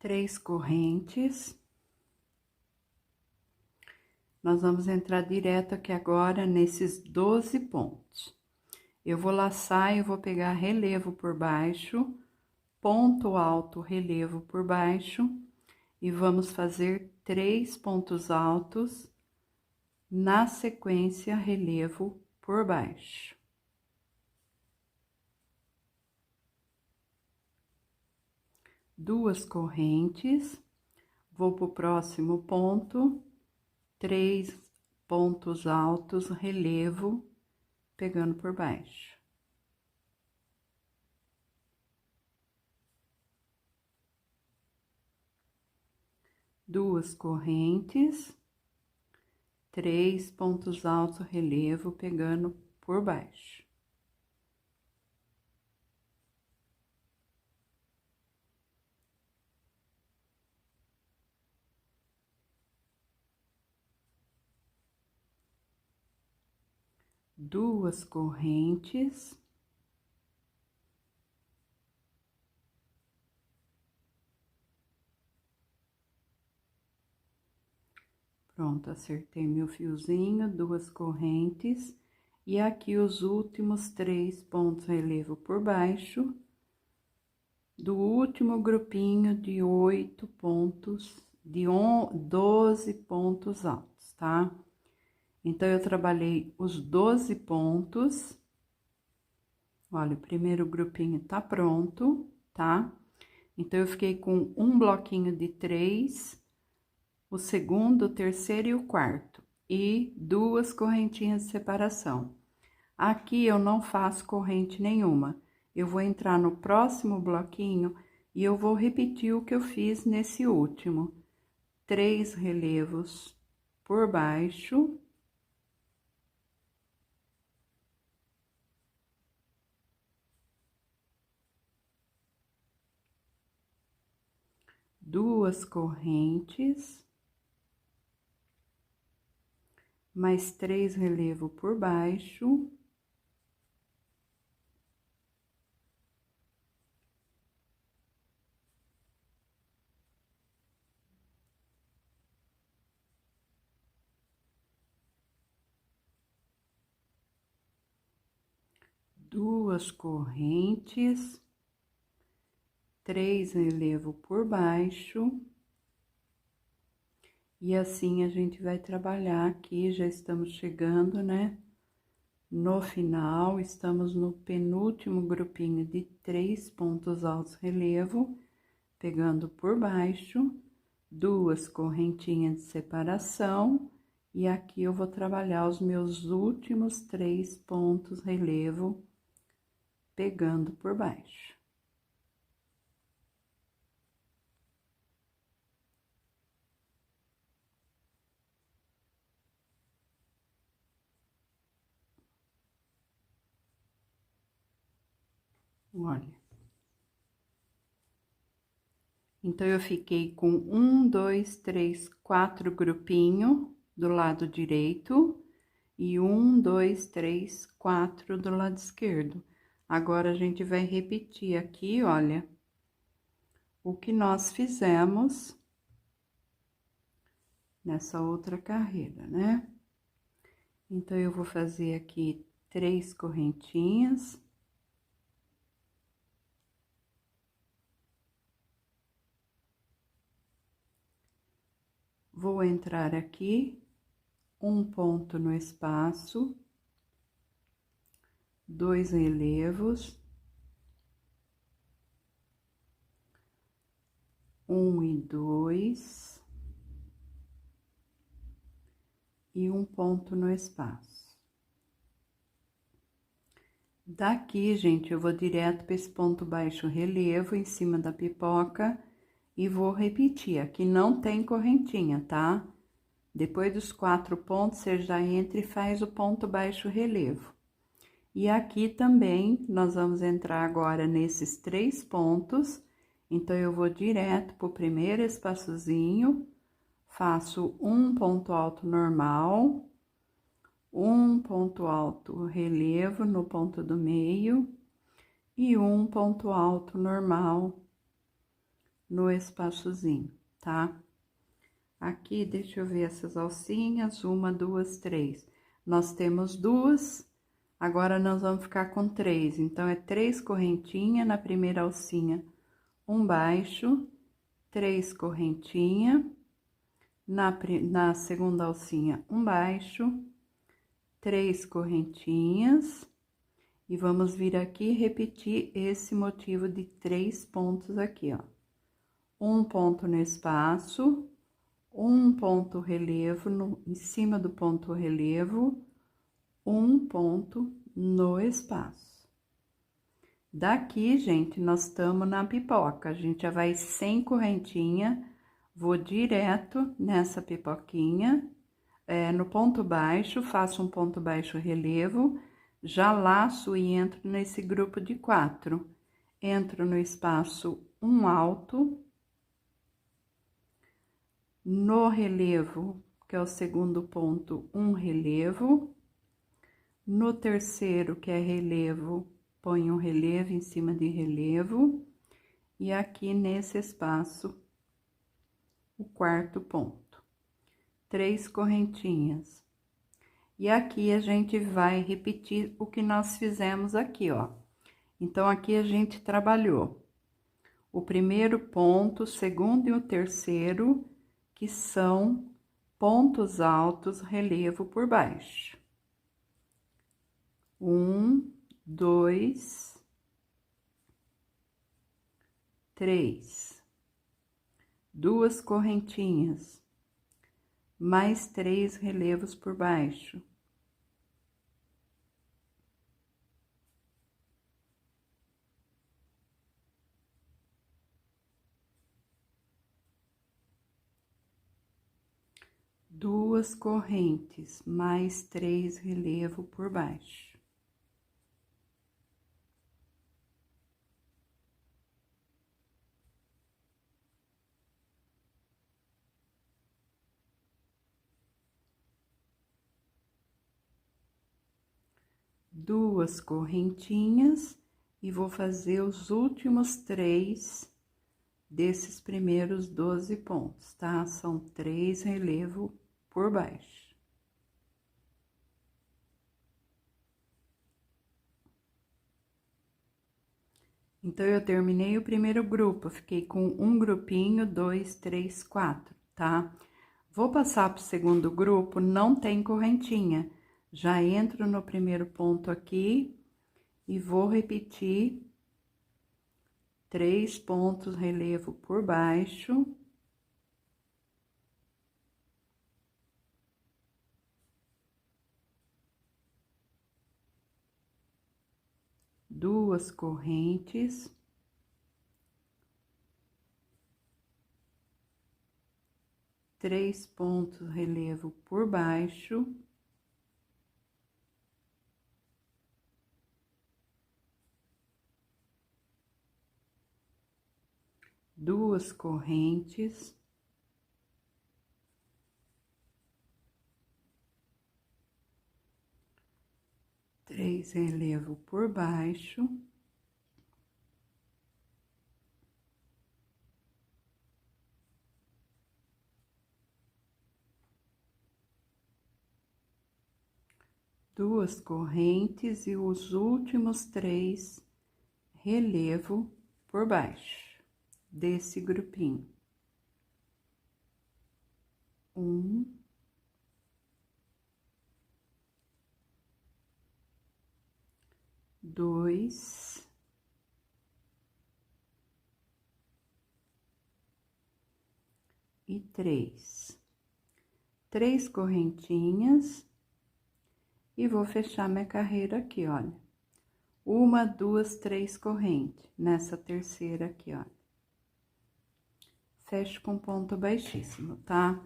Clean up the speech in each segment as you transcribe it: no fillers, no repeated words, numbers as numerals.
3 correntes. Nós vamos entrar direto aqui agora nesses 12 pontos. Eu vou laçar e eu vou pegar relevo por baixo, ponto alto, relevo por baixo, e vamos fazer 3 pontos altos, na sequência, relevo por baixo. Duas correntes, vou pro próximo ponto, 3 pontos altos, relevo, pegando por baixo. Duas correntes, 3 pontos altos, relevo, pegando por baixo. Duas correntes, pronto, acertei meu fiozinho, duas correntes, e aqui os últimos 3 pontos relevo por baixo, do último grupinho de 8 pontos, de 12 pontos altos, tá? Então, eu trabalhei os 12 pontos. Olha, o primeiro grupinho tá pronto, tá? Então, eu fiquei com um bloquinho de 3, o segundo, o terceiro e o quarto, e 2 correntinhas de separação. Aqui eu não faço corrente nenhuma, eu vou entrar no próximo bloquinho e eu vou repetir o que eu fiz nesse último. 3 relevos por baixo. Duas correntes, mais 3 relevo por baixo. Duas correntes, 3 relevo por baixo. E assim a gente vai trabalhar aqui, já estamos chegando, né? No final, estamos no penúltimo grupinho de 3 pontos altos relevo, pegando por baixo, 2 correntinhas de separação, e aqui eu vou trabalhar os meus últimos 3 pontos relevo, pegando por baixo. Olha. Então, eu fiquei com 1, 2, 3, 4 grupinhos do lado direito e 1, 2, 3, 4 do lado esquerdo. Agora, a gente vai repetir aqui, olha, o que nós fizemos nessa outra carreira, né? Então, eu vou fazer aqui 3 correntinhas. Vou entrar aqui, um ponto no espaço, 2 relevos, 1 e 2, e um ponto no espaço. Daqui, gente, eu vou direto para esse ponto baixo relevo em cima da pipoca e vou repetir. Aqui não tem correntinha, tá? Depois dos 4 pontos, você já entra e faz o ponto baixo relevo. E aqui também, nós vamos entrar agora nesses 3 pontos, então, eu vou direto pro primeiro espaçozinho, faço um ponto alto normal, um ponto alto relevo no ponto do meio, e um ponto alto normal no espaçozinho, tá? Aqui, deixa eu ver essas alcinhas, 1, 2, 3. Nós temos 2, agora nós vamos ficar com 3. Então, é 3 correntinhas na primeira alcinha, um baixo, 3 correntinhas, na segunda alcinha, um baixo, 3 correntinhas, e vamos vir aqui repetir esse motivo de 3 pontos aqui, ó. Um ponto no espaço, um ponto relevo em cima do ponto relevo, um ponto no espaço. Daqui, gente, nós estamos na pipoca, a gente já vai sem correntinha, vou direto nessa pipoquinha, no ponto baixo, faço um ponto baixo relevo, já laço e entro nesse grupo de 4. Entro no espaço um alto, no relevo, que é o segundo ponto, um relevo. No terceiro, que é relevo, ponho um relevo em cima de relevo. E aqui nesse espaço, o quarto ponto. 3 correntinhas. E aqui a gente vai repetir o que nós fizemos aqui, ó. Então, aqui a gente trabalhou o primeiro ponto, o segundo e o terceiro, que são pontos altos, relevo por baixo. 1, 2, 3. 2 correntinhas, mais 3 relevos por baixo. Duas correntes, mais 3 relevo por baixo. Duas correntinhas e vou fazer os últimos 3 desses primeiros 12 pontos, tá? São 3 relevo por baixo. Então, eu terminei o primeiro grupo, fiquei com um grupinho, 2, 3, 4, tá? Vou passar pro segundo grupo, não tem correntinha. Já entro no primeiro ponto aqui e vou repetir 3 pontos relevo por baixo. Duas correntes. Três pontos relevo por baixo. Duas correntes. Três relevo por baixo. Duas correntes e os últimos 3 relevo por baixo desse grupinho. 1, 2, 3. 3 correntinhas e vou fechar minha carreira aqui, olha. 1, 2, 3 correntes nessa terceira aqui, ó. Fecho com ponto baixíssimo, tá?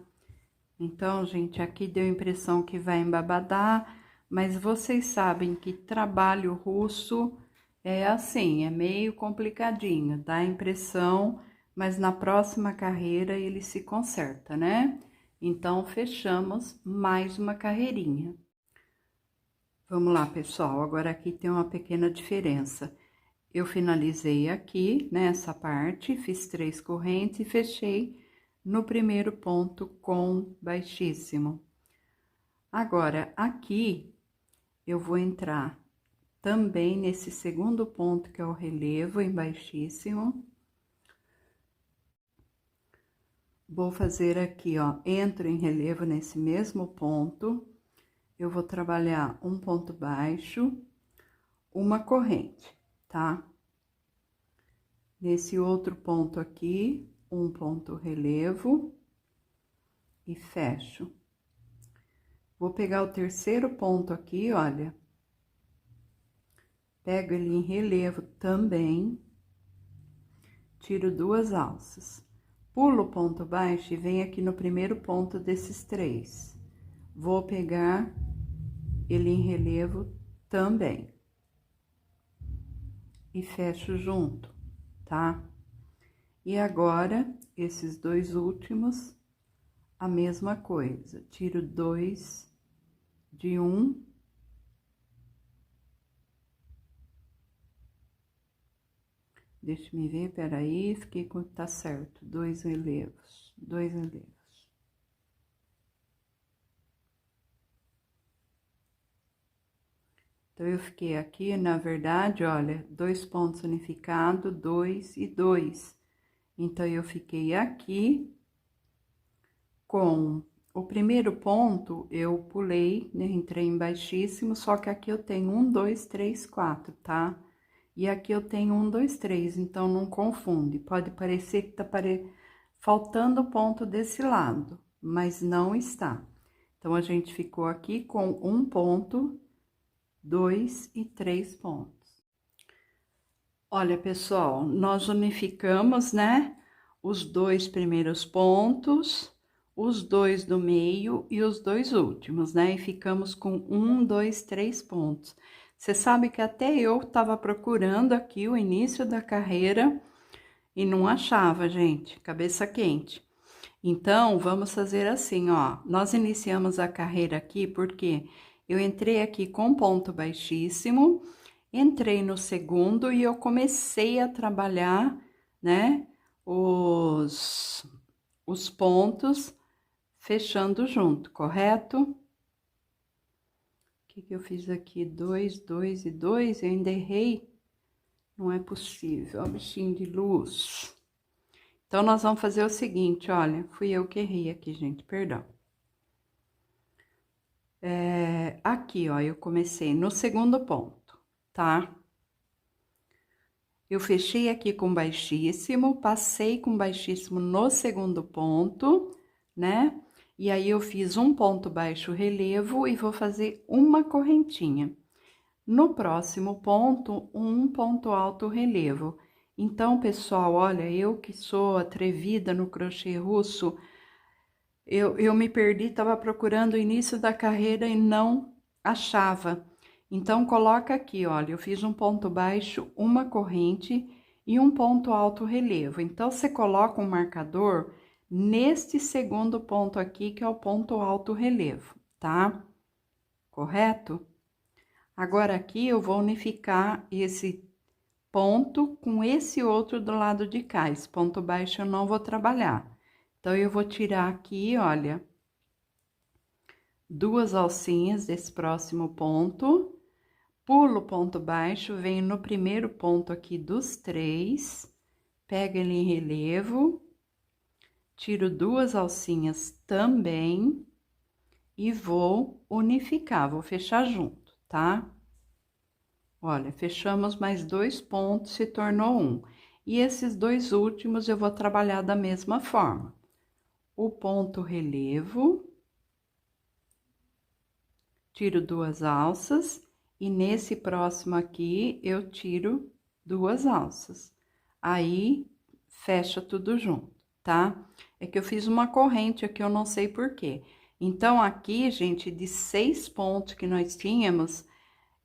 Então, gente, aqui deu a impressão que vai embabadar, mas vocês sabem que trabalho russo é assim, é meio complicadinho, dá a impressão, mas na próxima carreira ele se conserta, né? Então, fechamos mais uma carreirinha. Vamos lá, pessoal, agora aqui tem uma pequena diferença. eu finalizei aqui nessa parte, fiz 3 correntes e fechei no primeiro ponto com baixíssimo. Agora, aqui, eu vou entrar também nesse segundo ponto, que é o relevo em baixíssimo. Vou fazer aqui, ó, entro em relevo nesse mesmo ponto, eu vou trabalhar um ponto baixo, uma corrente, tá? Nesse outro ponto aqui, um ponto relevo e fecho. Vou pegar o terceiro ponto aqui, olha, pego ele em relevo também, tiro 2 alças. Pulo o ponto baixo e venho aqui no primeiro ponto desses 3. Vou pegar ele em relevo também. E fecho junto, tá? E agora, esses 2 últimos, a mesma coisa. Tiro 2 de um. Deixa me ver, peraí, fiquei com... tá certo, 2 relevos, 2 relevos. Então, eu fiquei aqui, na verdade, olha, 2 pontos unificados, 2 e 2. Então, eu fiquei aqui com o primeiro ponto, eu pulei, né, entrei em baixíssimo, só que aqui eu tenho 1, 2, 3, 4, tá? E aqui eu tenho 1, 2, 3, então não confunde. Pode parecer que tá faltando ponto desse lado, mas não está. Então, a gente ficou aqui com 1 ponto, 2 e 3 pontos. Olha, pessoal, nós unificamos, né, os 2 primeiros pontos, os 2 do meio e os 2 últimos, né, e ficamos com 1, 2, 3 pontos. Você sabe que até eu tava procurando aqui o início da carreira e não achava, gente, cabeça quente. Então, vamos fazer assim, ó, nós iniciamos a carreira aqui porque eu entrei aqui com ponto baixíssimo, entrei no segundo e eu comecei a trabalhar, né, os pontos fechando junto, correto? O que eu fiz aqui? 2, 2 e 2, eu ainda errei? Não é possível, ó, bichinho de luz. Então, nós vamos fazer o seguinte, olha, fui eu que errei aqui, gente, perdão. Aqui, ó, eu comecei no segundo ponto, tá? Eu fechei aqui com baixíssimo, passei com baixíssimo no segundo ponto, né? E aí, eu fiz um ponto baixo relevo e vou fazer uma correntinha. No próximo ponto, um ponto alto relevo. Então, pessoal, olha, eu que sou atrevida no crochê russo, eu me perdi, estava procurando o início da carreira e não achava. Então, coloca aqui, olha, eu fiz um ponto baixo, uma corrente e um ponto alto relevo. Então, você coloca um marcador neste segundo ponto aqui, que é o ponto alto relevo, tá? Correto? Agora, aqui eu vou unificar esse ponto com esse outro do lado de cá. Esse ponto baixo eu não vou trabalhar. Então, eu vou tirar aqui, olha, 2 alcinhas desse próximo ponto, pulo o ponto baixo, venho no primeiro ponto aqui dos 3, pego ele em relevo, tiro 2 alcinhas também e vou unificar, vou fechar junto, tá? Olha, fechamos mais 2 pontos, se tornou 1. E esses 2 últimos eu vou trabalhar da mesma forma. O ponto relevo, tiro 2 alças, e nesse próximo aqui, eu tiro 2 alças. Aí, fecha tudo junto, tá? É que eu fiz uma corrente aqui, eu não sei por quê. Então, aqui, gente, de 6 pontos que nós tínhamos,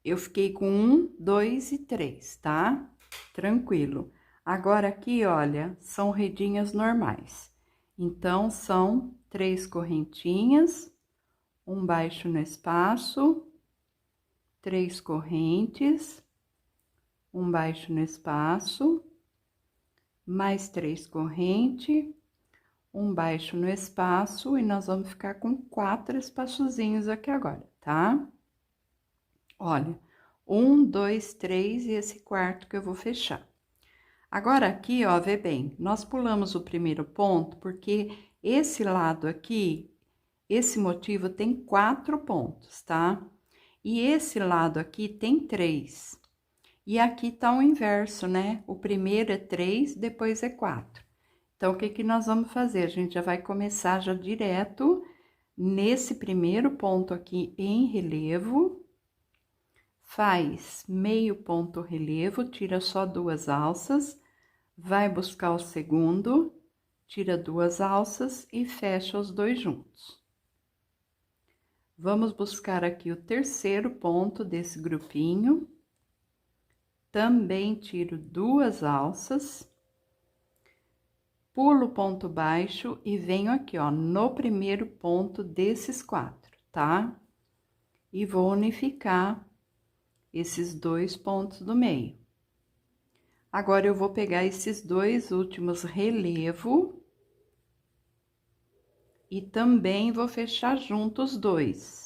eu fiquei com 1, 2 e 3, tá? Tranquilo. Agora, aqui, olha, são redinhas normais. Então, são 3 correntinhas, um baixo no espaço, 3 correntes, um baixo no espaço, mais 3 correntes, um baixo no espaço, e nós vamos ficar com 4 espaçozinhos aqui agora, tá? Olha, 1, 2, 3 e esse quarto que eu vou fechar. Agora, aqui, ó, vê bem, nós pulamos o primeiro ponto, porque esse lado aqui, esse motivo tem 4 pontos, tá? E esse lado aqui tem 3. E aqui tá o inverso, né? O primeiro é 3, depois é 4. Então, o que que nós vamos fazer? A gente já vai começar já direto nesse primeiro ponto aqui em relevo. Faz meio ponto relevo, tira só 2 alças, vai buscar o segundo, tira 2 alças e fecha os dois juntos. Vamos buscar aqui o terceiro ponto desse grupinho. Também tiro 2 alças, pulo o ponto baixo e venho aqui, ó, no primeiro ponto desses 4, tá? E vou unificar esses 2 pontos do meio. Agora, eu vou pegar esses 2 últimos relevo e também vou fechar junto os 2.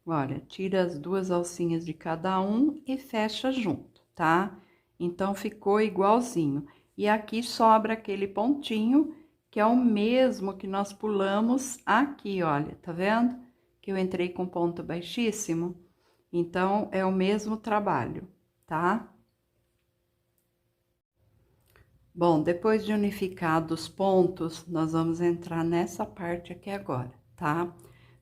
Olha, tira as 2 alcinhas de cada um e fecha junto, tá? Então, ficou igualzinho. E aqui sobra aquele pontinho, que é o mesmo que nós pulamos aqui, olha, tá vendo? Que eu entrei com ponto baixíssimo. Então, é o mesmo trabalho, tá? Bom, depois de unificados os pontos, nós vamos entrar nessa parte aqui agora, tá?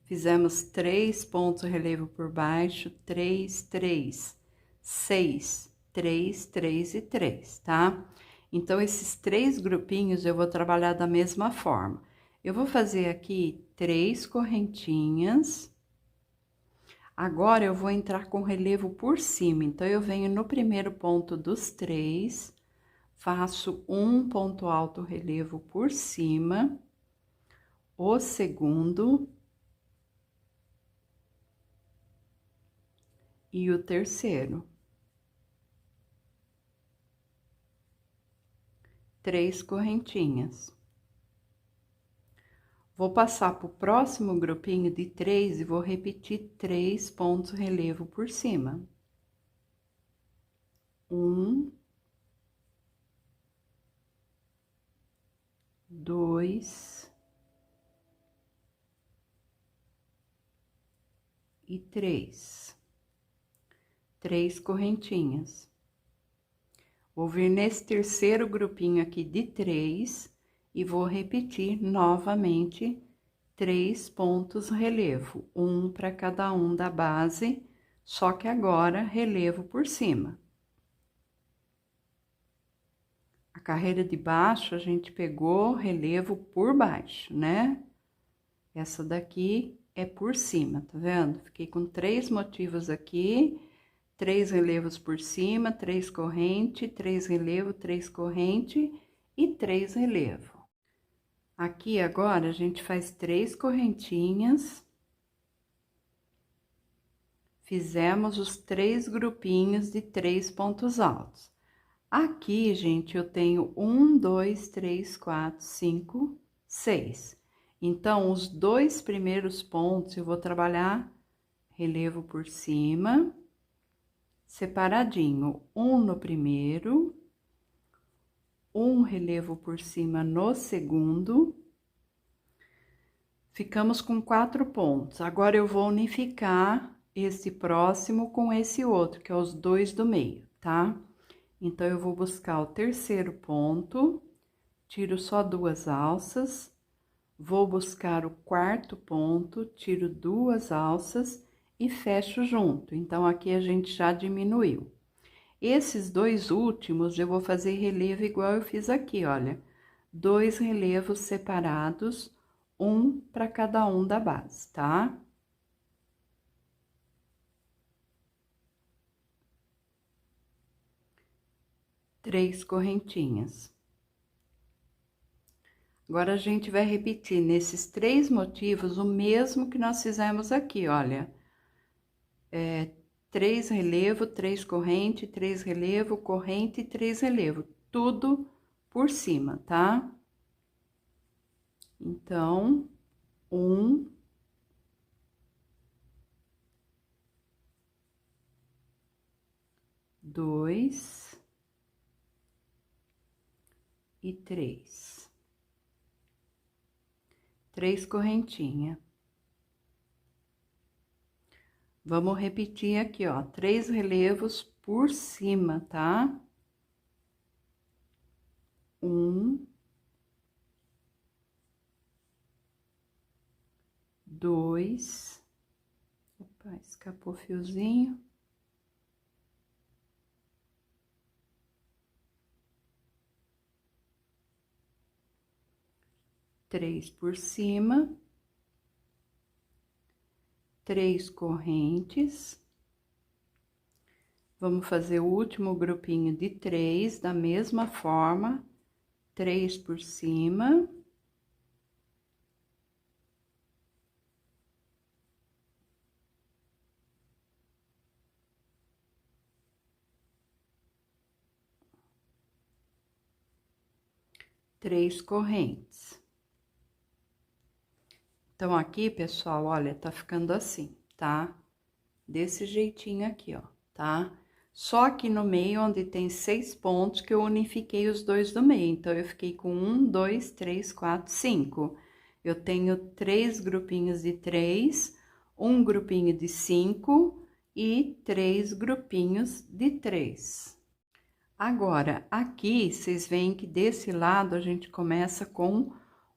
Fizemos 3 pontos relevo por baixo, 3, 3, 6, 3, 3 e 3, tá? Então, esses 3 grupinhos eu vou trabalhar da mesma forma. Eu vou fazer aqui 3 correntinhas. Agora, eu vou entrar com relevo por cima, então, eu venho no primeiro ponto dos 3, faço um ponto alto relevo por cima, o segundo e o terceiro. 3 correntinhas. Vou passar pro próximo grupinho de 3 e vou repetir 3 pontos relevo por cima. 1, 2 e 3. 3 correntinhas. Vou vir nesse terceiro grupinho aqui de 3 e vou repetir novamente 3 pontos relevo, um para cada um da base, só que agora relevo por cima. A carreira de baixo, a gente pegou relevo por baixo, né? Essa daqui é por cima, tá vendo? Fiquei com 3 motivos aqui, 3 relevos por cima, 3 corrente, 3 relevo, 3 corrente e 3 relevo. Aqui agora, a gente faz 3 correntinhas. Fizemos os 3 grupinhos de 3 pontos altos. Aqui, gente, eu tenho 1, 2, 3, 4, 5, 6. Então, os 2 primeiros pontos eu vou trabalhar relevo por cima, separadinho, um no primeiro, um relevo por cima no segundo. Ficamos com 4 pontos. Agora, eu vou unificar esse próximo com esse outro, que é os 2 do meio, tá? Então, eu vou buscar o terceiro ponto, tiro só 2 alças, vou buscar o quarto ponto, tiro 2 alças e fecho junto. Então, aqui a gente já diminuiu. Esses 2 últimos, eu vou fazer relevo igual eu fiz aqui, olha. 2 relevos separados, um para cada um da base, tá? Três correntinhas. Agora, a gente vai repetir nesses 3 motivos o mesmo que nós fizemos aqui, olha. 3 relevo, 3 corrente, 3 relevo, corrente e 3 relevo, tudo por cima, tá? Então, 1, 2 e 3. 3 correntinhas. Vamos repetir aqui, ó, 3 relevos por cima, tá? 1, 2, opa, escapou o fiozinho. 3 por cima, 3 correntes. Vamos fazer o último grupinho de 3 da mesma forma, 3 por cima. Três correntes. Então, aqui, pessoal, olha, tá ficando assim, tá? Desse jeitinho aqui, ó, tá? Só aqui no meio, onde tem 6 pontos, que eu unifiquei os dois do meio. Então, eu fiquei com 1, 2, 3, 4, 5. Eu tenho 3 grupinhos de 3, um grupinho de 5 e 3 grupinhos de 3. Agora, aqui, vocês veem que desse lado a gente começa com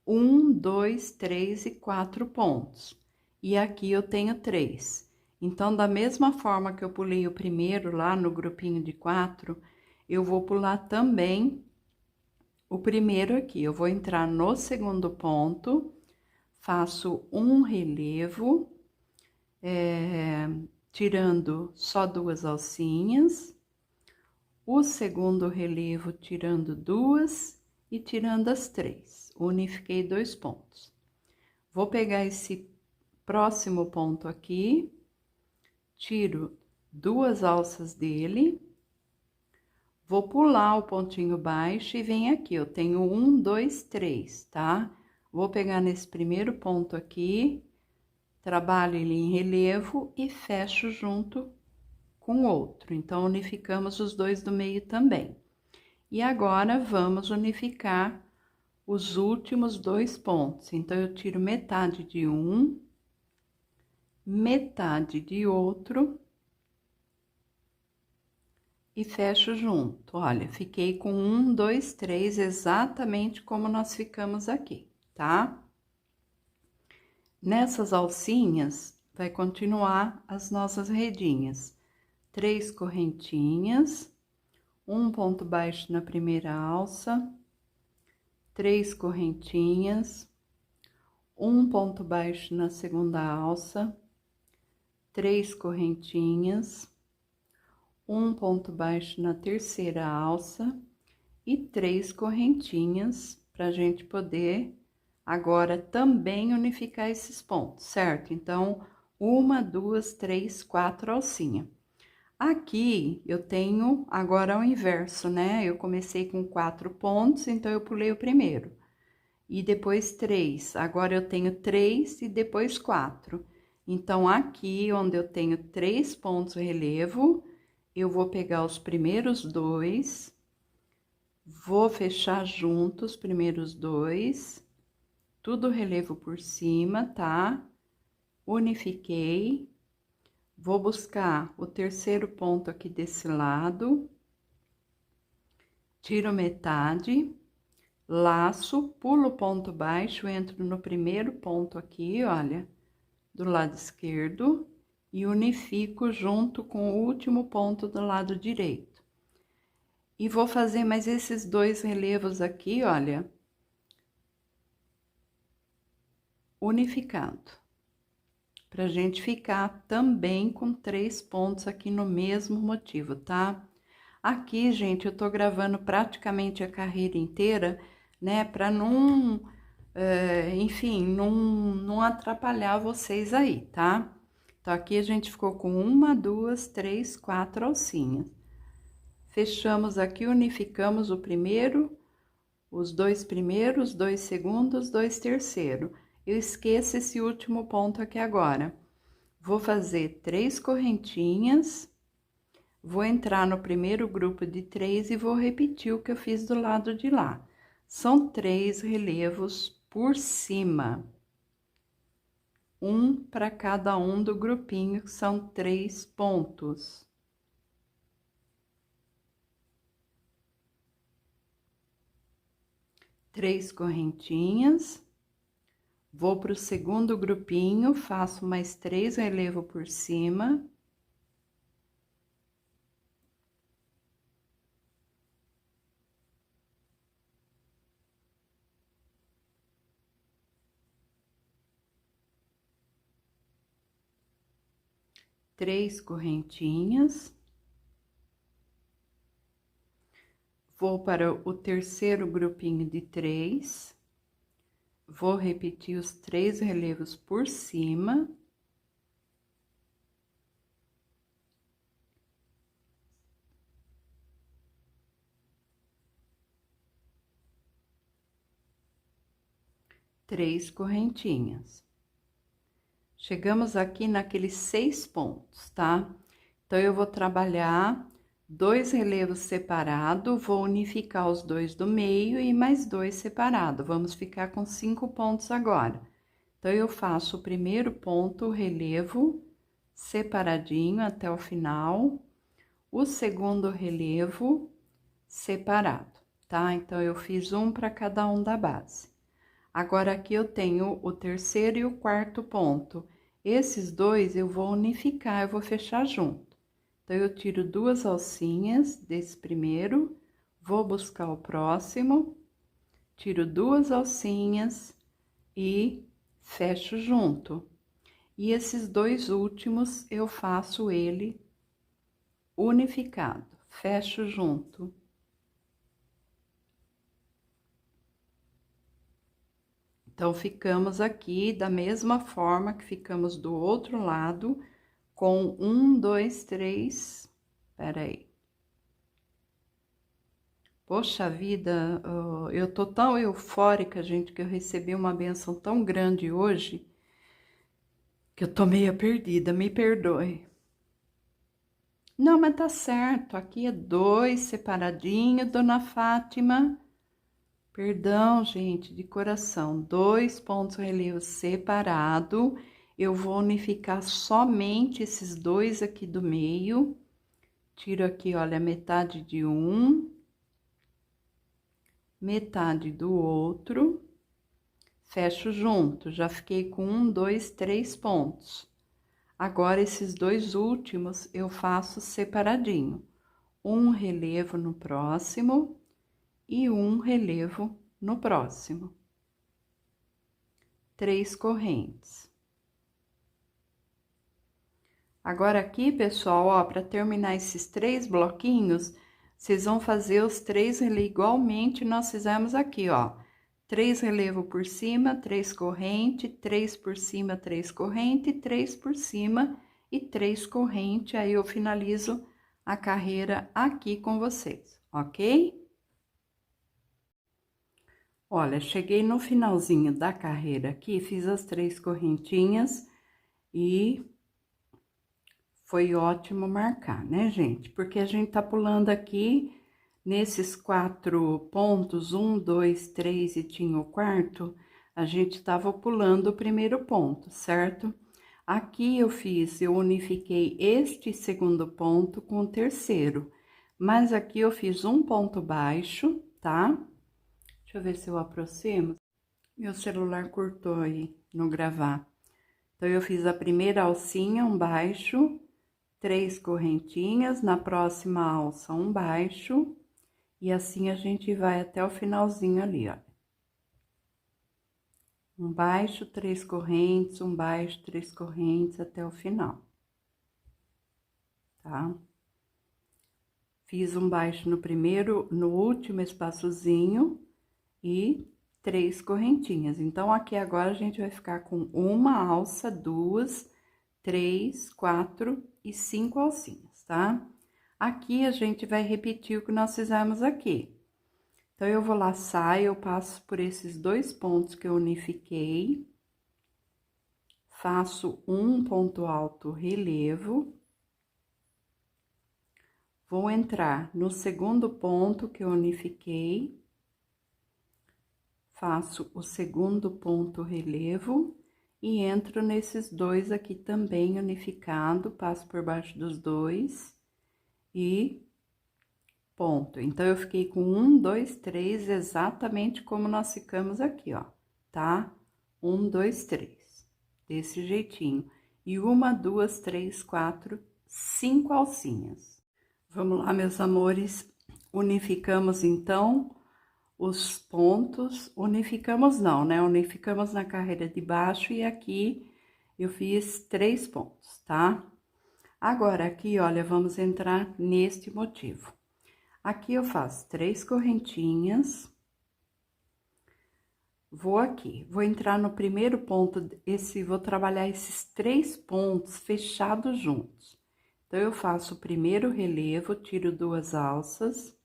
1, 2, 3 e 4 pontos. E aqui eu tenho 3. Então, da mesma forma que eu pulei o primeiro lá no grupinho de 4, eu vou pular também o primeiro aqui. Eu vou entrar no segundo ponto, faço um relevo, tirando só 2 alcinhas. O segundo relevo, tirando 2 e tirando as 3. Unifiquei 2 pontos. Vou pegar esse próximo ponto aqui, tiro 2 alças dele, vou pular o pontinho baixo e venho aqui. Eu tenho 1, 2, 3, tá? Vou pegar nesse primeiro ponto aqui, trabalho ele em relevo e fecho junto com outro. Então, unificamos os dois do meio também. E agora, vamos unificar os últimos 2 pontos. Então, eu tiro metade de um, metade de outro e fecho junto. Olha, fiquei com 1, 2, 3, exatamente como nós ficamos aqui, tá? Nessas alcinhas, vai continuar as nossas redinhas. 3 correntinhas, um ponto baixo na primeira alça, 3 correntinhas, um ponto baixo na segunda alça, 3 correntinhas, um ponto baixo na terceira alça e 3 correntinhas pra gente poder agora também unificar esses pontos, certo? Então, 1, 2, 3, 4 alcinha. Aqui, eu tenho agora o inverso, né? Eu comecei com 4 pontos, então eu pulei o primeiro. E depois 3. Agora, eu tenho 3 e depois 4. Então, aqui, onde eu tenho 3 pontos relevo, eu vou pegar os primeiros 2, vou fechar junto os primeiros 2, tudo relevo por cima, tá? Unifiquei. Vou buscar o terceiro ponto aqui desse lado, tiro metade, laço, pulo o ponto baixo, entro no primeiro ponto aqui, olha, do lado esquerdo, e unifico junto com o último ponto do lado direito. E vou fazer mais esses 2 relevos aqui, olha, unificado. Pra gente ficar também com 3 pontos aqui no mesmo motivo, tá? Aqui, gente, eu tô gravando praticamente a carreira inteira, né? Pra enfim, não atrapalhar vocês aí, tá? Então, aqui a gente ficou com 1, 2, 3, 4 alcinhas. Fechamos aqui, unificamos o primeiro, os dois primeiros, 2 segundos, 2 terceiro. Eu esqueço esse último ponto aqui agora. Vou fazer 3 correntinhas, vou entrar no primeiro grupo de 3 e vou repetir o que eu fiz do lado de lá. São 3 relevos por cima. Um para cada um do grupinho, que são 3 pontos. Três correntinhas. Vou para o segundo grupinho, faço mais 3 relevos por cima. Três correntinhas. Vou para o terceiro grupinho de 3. Vou repetir os 3 relevos por cima. Três correntinhas. Chegamos aqui naqueles 6 pontos, tá? Então, eu vou trabalhar 2 relevos separados, vou unificar os 2 do meio e mais 2 separados. Vamos ficar com 5 pontos agora. Então, eu faço o primeiro ponto, o relevo, separadinho até o final. O segundo relevo, separado, tá? Então, eu fiz um para cada um da base. Agora, aqui eu tenho o terceiro e o quarto ponto. Esses dois eu vou unificar, eu vou fechar junto. Então, eu tiro 2 alcinhas desse primeiro, vou buscar o próximo, tiro 2 alcinhas e fecho junto. E esses 2 últimos eu faço ele unificado, fecho junto. Então, ficamos aqui da mesma forma que ficamos do outro lado, com 1, 2, 3, peraí. Poxa vida, eu tô tão eufórica, gente, que eu recebi uma benção tão grande hoje, que eu tô meio perdida, me perdoe. Não, mas tá certo, aqui é 2 separadinho, dona Fátima. Perdão, gente, de coração, 2 pontos relevos separado. Eu vou unificar somente esses 2 aqui do meio. Tiro aqui, olha, metade de um, metade do outro. Fecho junto, já fiquei com 1, 2, 3 pontos. Agora, esses 2 últimos eu faço separadinho. Um relevo no próximo e um relevo no próximo. 3 correntes. Agora, aqui, pessoal, ó, para terminar esses 3 bloquinhos, vocês vão fazer os 3 relevos igualmente nós fizemos aqui, ó. 3 relevo por cima, 3 corrente, 3 por cima, 3 corrente, 3 por cima e 3 corrente. Aí, eu finalizo a carreira aqui com vocês, ok? Olha, cheguei no finalzinho da carreira aqui, fiz as 3 correntinhas e foi ótimo marcar, né, gente? Porque a gente tá pulando aqui nesses 4 pontos, 1, 2, 3 e tinha o quarto, a gente tava pulando o primeiro ponto, certo? Aqui eu unifiquei este segundo ponto com o terceiro, mas aqui eu fiz um ponto baixo, tá? Deixa eu ver se eu aproximo. Meu celular cortou aí no gravar. Então, eu fiz a primeira alcinha, um baixo, 3 correntinhas, na próxima alça, um baixo, e assim a gente vai até o finalzinho ali, ó. Um baixo, 3 correntes, um baixo, 3 correntes, até o final. Tá? Fiz um baixo no primeiro, no último espaçozinho e 3 correntinhas. Então, aqui agora a gente vai ficar com uma alça, 2, 3, 4 e 5 alcinhas, tá? Aqui a gente vai repetir o que nós fizemos aqui. Então, eu vou laçar, eu passo por esses 2 pontos que eu unifiquei, faço um ponto alto relevo, vou entrar no segundo ponto que eu unifiquei, faço o segundo ponto relevo e entro nesses 2 aqui também unificado, passo por baixo dos 2 e ponto. Então, eu fiquei com 1, 2, 3, exatamente como nós ficamos aqui, ó, tá? 1, 2, 3, desse jeitinho. E 1, 2, 3, 4, 5 alcinhas. Vamos lá, meus amores, unificamos então os pontos, unificamos não, né? Unificamos na carreira de baixo e aqui eu fiz 3 pontos, tá? Agora, aqui, olha, vamos entrar neste motivo. Aqui eu faço 3 correntinhas, vou aqui, vou entrar no primeiro ponto, vou trabalhar esses 3 pontos fechados juntos. Então, eu faço o primeiro relevo, tiro 2 alças,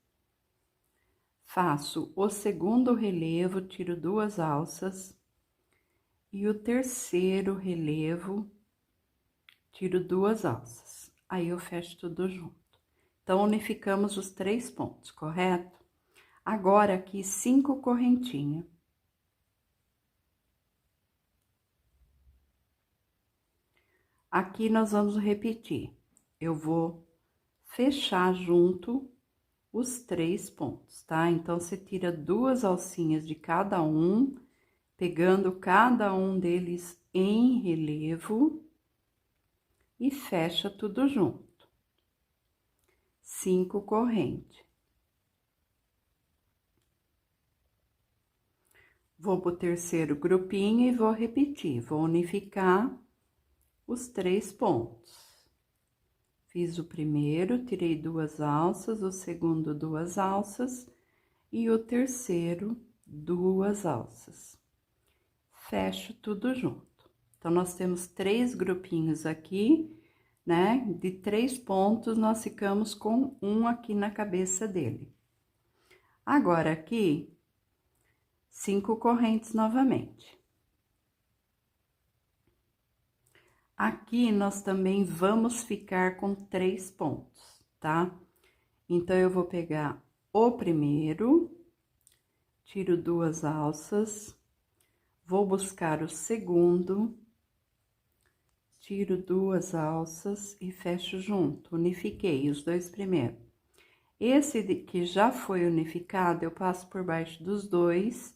faço o segundo relevo, tiro 2 alças, e o terceiro relevo, tiro 2 alças. Aí, eu fecho tudo junto. Então, unificamos os 3 pontos, correto? Agora, aqui, 5 correntinhas. Aqui, nós vamos repetir. Eu vou fechar junto os 3 pontos, tá? Então, você tira 2 alcinhas de cada um, pegando cada um deles em relevo e fecha tudo junto. 5 correntes. Vou pro terceiro grupinho e vou repetir, vou unificar os 3 pontos. Fiz o primeiro, tirei 2 alças, o segundo 2 alças e o terceiro 2 alças. Fecho tudo junto. Então, nós temos 3 grupinhos aqui, né? De 3 pontos, nós ficamos com um aqui na cabeça dele. Agora, aqui, 5 correntes novamente. Aqui, nós também vamos ficar com 3 pontos, tá? Então, eu vou pegar o primeiro, tiro 2 alças, vou buscar o segundo, tiro 2 alças e fecho junto, unifiquei os 2 primeiros. Esse que já foi unificado, eu passo por baixo dos 2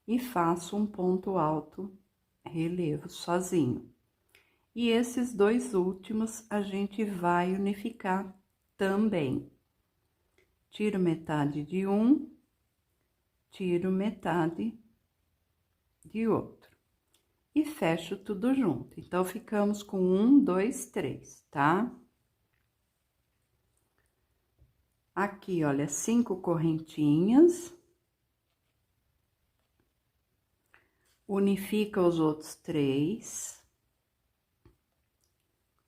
e faço um ponto alto relevo sozinho. E esses 2 últimos a gente vai unificar também. Tiro metade de um, tiro metade de outro. E fecho tudo junto. Então, ficamos com 1, 2, 3, tá? Aqui, olha, 5 correntinhas. Unifica os outros 3.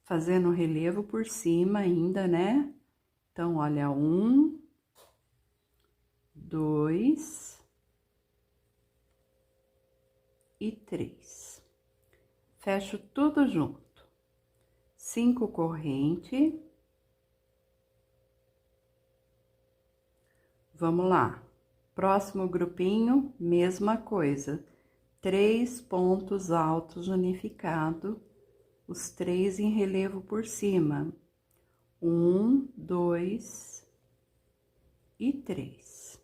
Fazendo relevo por cima ainda, né? Então, olha, 1, 2 e 3. Fecho tudo junto. 5 correntes. Vamos lá. Próximo grupinho, mesma coisa. 3 pontos altos unificados, os 3 em relevo por cima. 1, 2 e 3.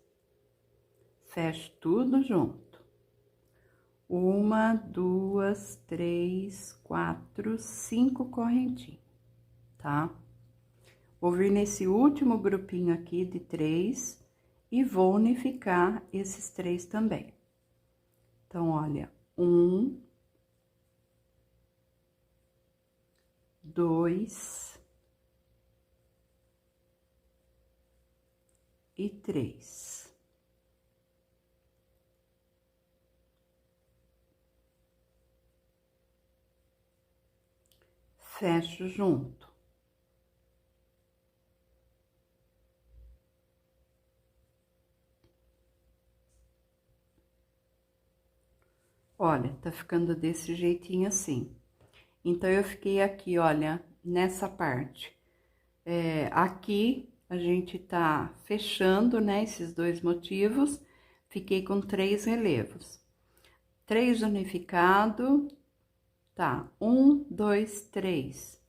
Fecho tudo junto. 1, 2, 3, 4, 5 correntinhas, tá? Vou vir nesse último grupinho aqui de 3 e vou unificar esses 3 também. Então, olha, 1, 2 e 3. fecho junto. Olha, tá ficando desse jeitinho assim. Então, eu fiquei aqui, olha, nessa parte. Aqui, a gente tá fechando, né, esses dois motivos. Fiquei com 3 relevos. 3 unificado, tá, 1, 2, 3.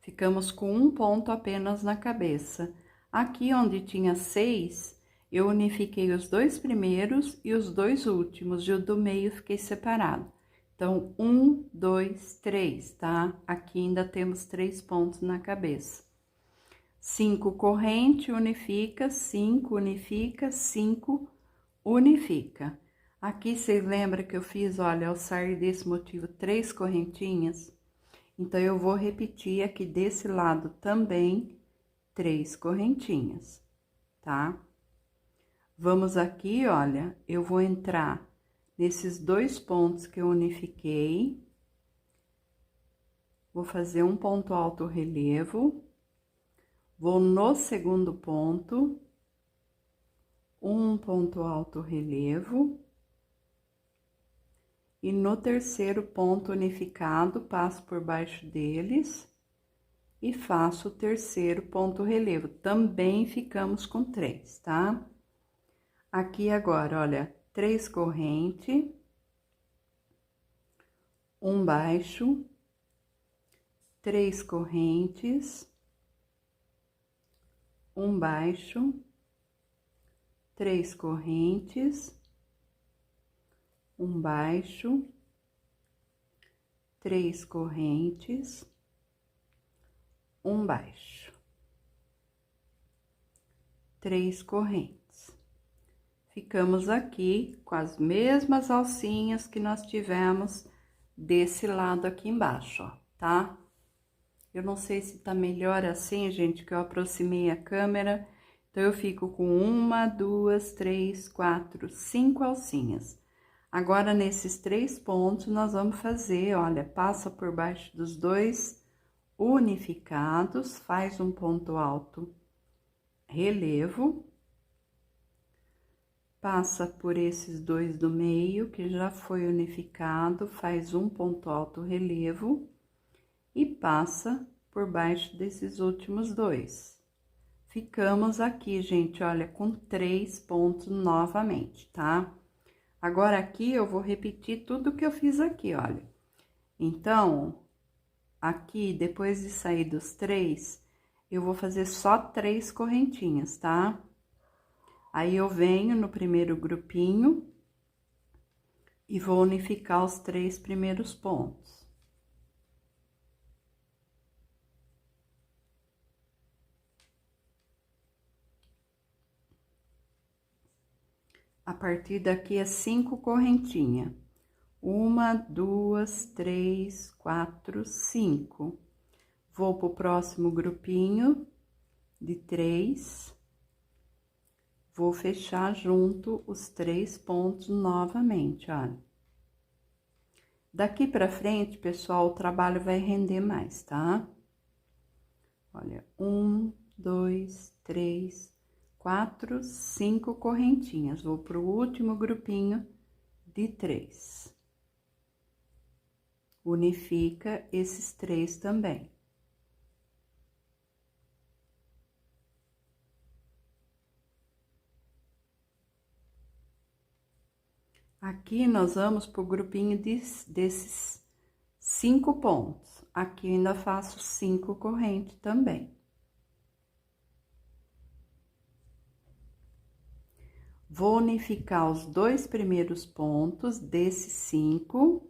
Ficamos com um ponto apenas na cabeça. Aqui onde tinha 6, eu unifiquei os 2 primeiros e os 2 últimos, e o do meio fiquei separado. Então, 1, 2, 3, tá? Aqui ainda temos 3 pontos na cabeça. 5 corrente, unifica, 5 unifica, 5 unifica. Aqui, vocês lembram que eu fiz, olha, ao sair desse motivo, 3 correntinhas? Então, eu vou repetir aqui desse lado também 3 correntinhas, tá? Vamos aqui, olha, eu vou entrar nesses 2 pontos que eu unifiquei. Vou fazer um ponto alto relevo. Vou no segundo ponto, um ponto alto relevo. E no terceiro ponto unificado, passo por baixo deles e faço o terceiro ponto relevo. Também ficamos com 3, tá? Aqui agora, olha, 3 corrente, um baixo, 3 correntes, um baixo, 3 correntes, um baixo, 3 correntes, um baixo, 3 correntes. Ficamos aqui com as mesmas alcinhas que nós tivemos desse lado aqui embaixo, ó, tá? Eu não sei se tá melhor assim, gente, que eu aproximei a câmera. Então, eu fico com 1, 2, 3, 4, 5 alcinhas. Agora, nesses 3 pontos, nós vamos fazer, olha, passa por baixo dos 2 unificados, faz um ponto alto relevo, passa por esses 2 do meio, que já foi unificado, faz um ponto alto relevo e passa por baixo desses últimos 2. Ficamos aqui, gente, olha, com 3 pontos novamente, tá? Agora, aqui, eu vou repetir tudo que eu fiz aqui, olha. Então, aqui, depois de sair dos 3, eu vou fazer só 3 correntinhas, tá? Aí, eu venho no primeiro grupinho e vou unificar os 3 primeiros pontos. A partir daqui é 5 correntinhas. 1, 2, 3, 4, 5. Vou pro próximo grupinho de 3. Vou fechar junto os 3 pontos novamente, olha. Daqui pra frente, pessoal, o trabalho vai render mais, tá? Olha, 1, 2, 3, 4, 5 correntinhas. Vou pro último grupinho de 3. Unifica esses 3 também. Aqui, nós vamos pro grupinho desses 5 pontos. Aqui, eu ainda faço 5 correntes também. Vou unificar os 2 primeiros pontos desses 5.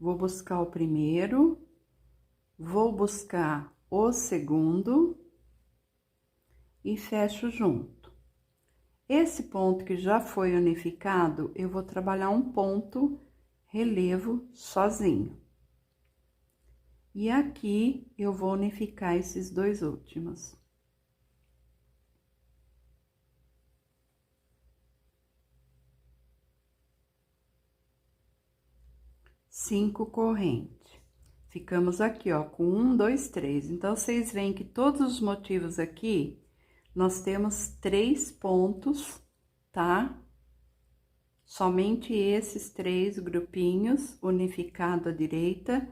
Vou buscar o primeiro, vou buscar o segundo e fecho junto. Esse ponto que já foi unificado, eu vou trabalhar um ponto relevo sozinho. E aqui, eu vou unificar esses 2 últimos. Cinco correntes. ficamos aqui, ó, com 1, 2, 3. Então, vocês veem que todos os motivos aqui, nós temos 3 pontos, tá? Somente esses 3 grupinhos, unificado à direita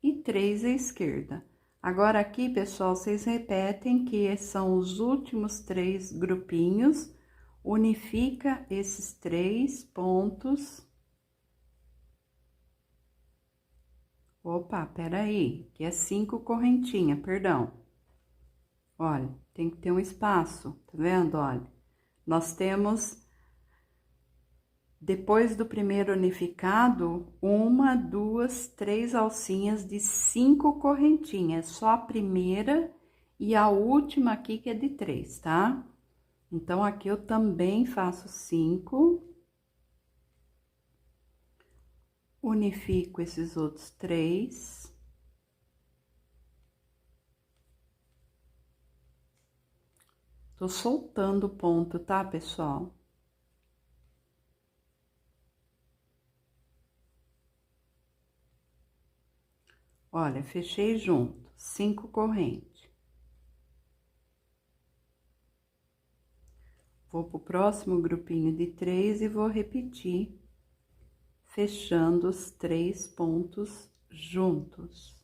e 3 à esquerda. Agora, aqui, pessoal, vocês repetem que são os últimos 3 grupinhos, unifica esses 3 pontos. Opa, peraí, que é 5 correntinhas, perdão. Olha, tem que ter um espaço, tá vendo? Olha, nós temos, depois do primeiro unificado, 1, 2, 3 alcinhas de 5 correntinhas, só a primeira e a última aqui que é de 3, tá? Então, aqui eu também faço 5. Unifico esses outros 3. Tô soltando o ponto, tá, pessoal? Olha, fechei junto, 5 correntes. Vou pro próximo grupinho de 3 e vou repetir, fechando os 3 pontos juntos.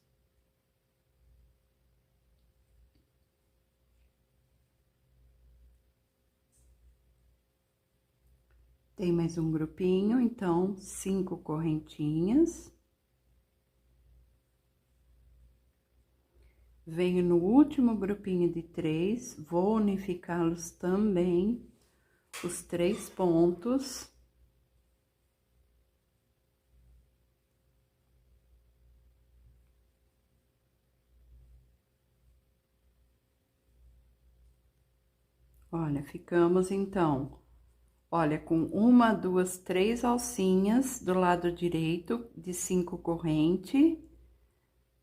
Tem mais um grupinho, então, 5 correntinhas. Venho no último grupinho de 3, vou unificá-los também, os 3 pontos. Olha, ficamos então, olha, com 1, 2, 3 alcinhas do lado direito de 5 correntes.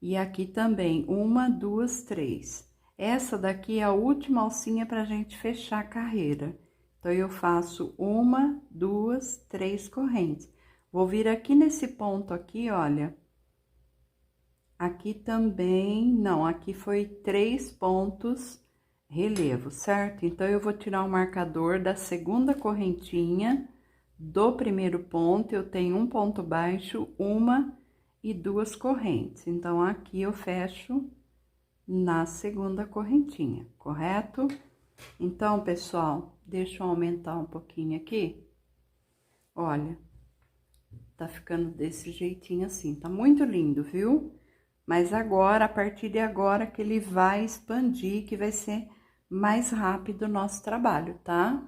E aqui também, 1, 2, 3. Essa daqui é a última alcinha pra gente fechar a carreira. Então, eu faço 1, 2, 3 correntes. Vou vir aqui nesse ponto aqui, olha. Aqui também, não, aqui foi 3 pontos relevo, certo? Então, eu vou tirar o marcador da segunda correntinha do primeiro ponto, eu tenho um ponto baixo, 1 e 2 correntes. Então, aqui eu fecho na segunda correntinha, correto? Então, pessoal, deixa eu aumentar um pouquinho aqui. Olha, tá ficando desse jeitinho assim, tá muito lindo, viu? Mas agora, a partir de agora, que ele vai expandir, que vai ser mais rápido o nosso trabalho, tá?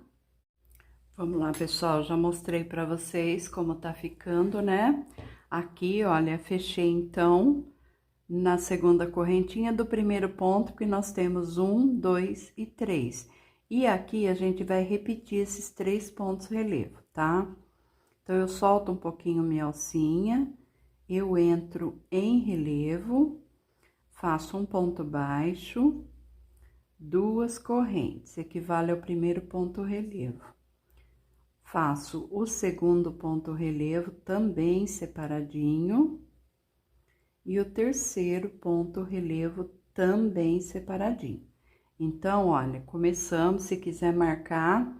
Vamos lá, pessoal, já mostrei pra vocês como tá ficando, né? Aqui, olha, fechei então na segunda correntinha do primeiro ponto, que nós temos 1, 2 e 3. E aqui a gente vai repetir esses 3 pontos relevo, tá? Então, eu solto um pouquinho minha alcinha, eu entro em relevo, faço um ponto baixo, 2 correntes, equivale ao primeiro ponto relevo. Faço o segundo ponto relevo também separadinho. E o terceiro ponto relevo também separadinho. Então, olha, começamos, se quiser marcar,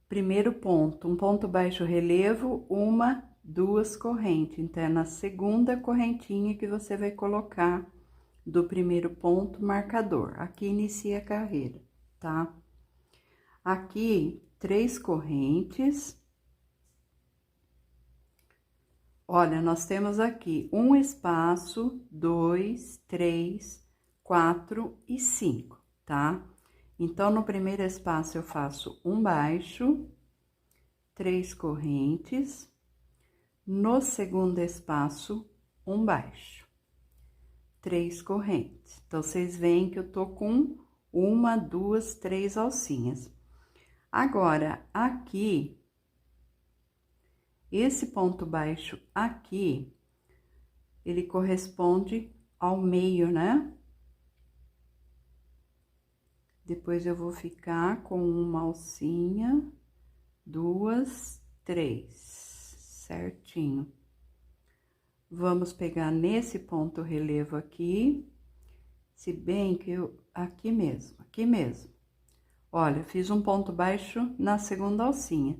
primeiro ponto, um ponto baixo relevo, 1, 2 correntes. Então, é na segunda correntinha que você vai colocar do primeiro ponto marcador. Aqui inicia a carreira, tá? Aqui, 3 correntes. Olha, nós temos aqui um espaço, 2, 3, 4 e 5, tá? Então, no primeiro espaço, eu faço um baixo, 3 correntes. No segundo espaço, um baixo, 3 correntes. Então, vocês veem que eu tô com 1, 2, 3 alcinhas. Agora, aqui, esse ponto baixo aqui, ele corresponde ao meio, né? Depois, eu vou ficar com uma alcinha, 2, 3, certinho. Vamos pegar nesse ponto relevo aqui, se bem que aqui mesmo. Olha, fiz um ponto baixo na segunda alcinha.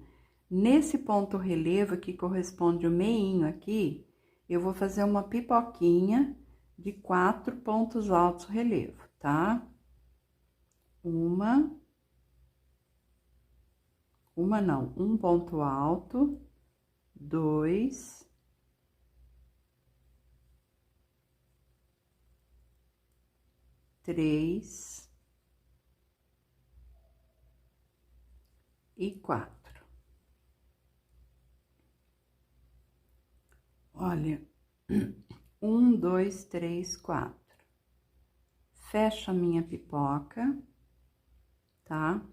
Nesse ponto relevo que corresponde o meinho aqui, eu vou fazer uma pipoquinha de 4 pontos altos relevo, tá? Um ponto alto, 2, 3 e 4. Olha, 1, 2, 3, 4. Fecho a minha pipoca, tá?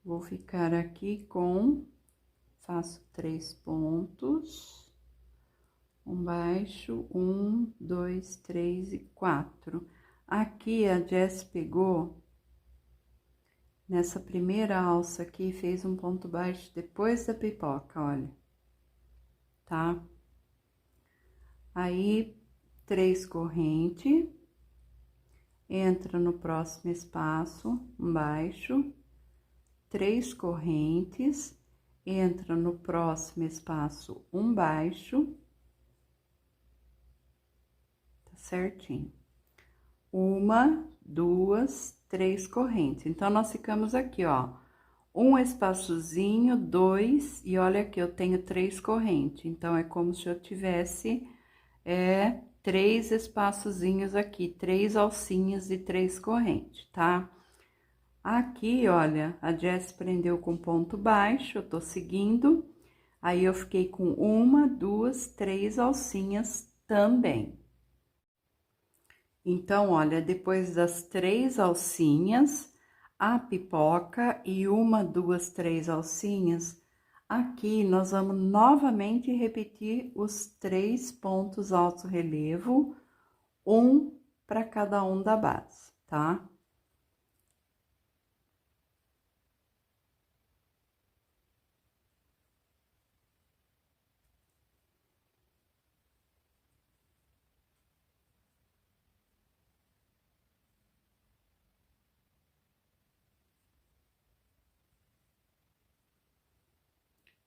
Vou ficar aqui faço 3 pontos, um baixo, 1, 2, 3 e 4. Aqui a Jess pegou, nessa primeira alça aqui, fez um ponto baixo depois da pipoca, olha, tá? Aí, 3 correntes, entra no próximo espaço, um baixo, 3 correntes, entra no próximo espaço, um baixo, tá certinho. 1, 2, 3 correntes. Então, nós ficamos aqui, ó, um espaçozinho, 2, e olha aqui, eu tenho 3 correntes. Então, é como se eu tivesse 3 espaçozinhos aqui, 3 alcinhas e 3 correntes, tá? Aqui, olha, a Jess prendeu com ponto baixo, eu tô seguindo, aí eu fiquei com 1, 2, 3 alcinhas também. Então, olha, depois das 3 alcinhas, a pipoca e 1, 2, 3 alcinhas, aqui nós vamos novamente repetir os 3 pontos alto relevo, um para cada um da base, tá?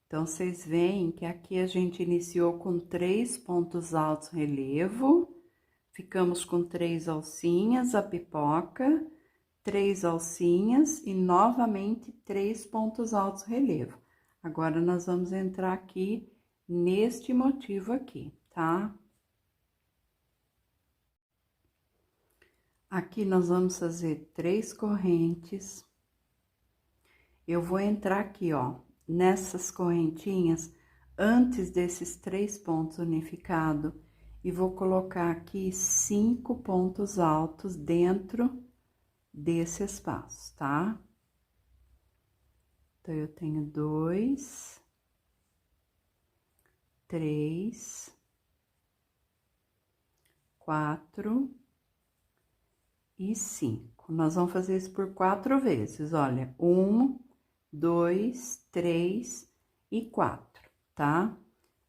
Então, vocês veem que aqui a gente iniciou com 3 pontos altos relevo, ficamos com 3 alcinhas, a pipoca, 3 alcinhas e novamente 3 pontos altos relevo. Agora, nós vamos entrar aqui neste motivo aqui, tá? Aqui nós vamos fazer 3 correntes. Eu vou entrar aqui, ó, nessas correntinhas, antes desses 3 pontos unificados, e vou colocar aqui 5 pontos altos dentro desse espaço, tá? Então, eu tenho 2, 3, 4 e 5. Nós vamos fazer isso por 4 vezes, olha, 1, 2, 3 e 4, tá?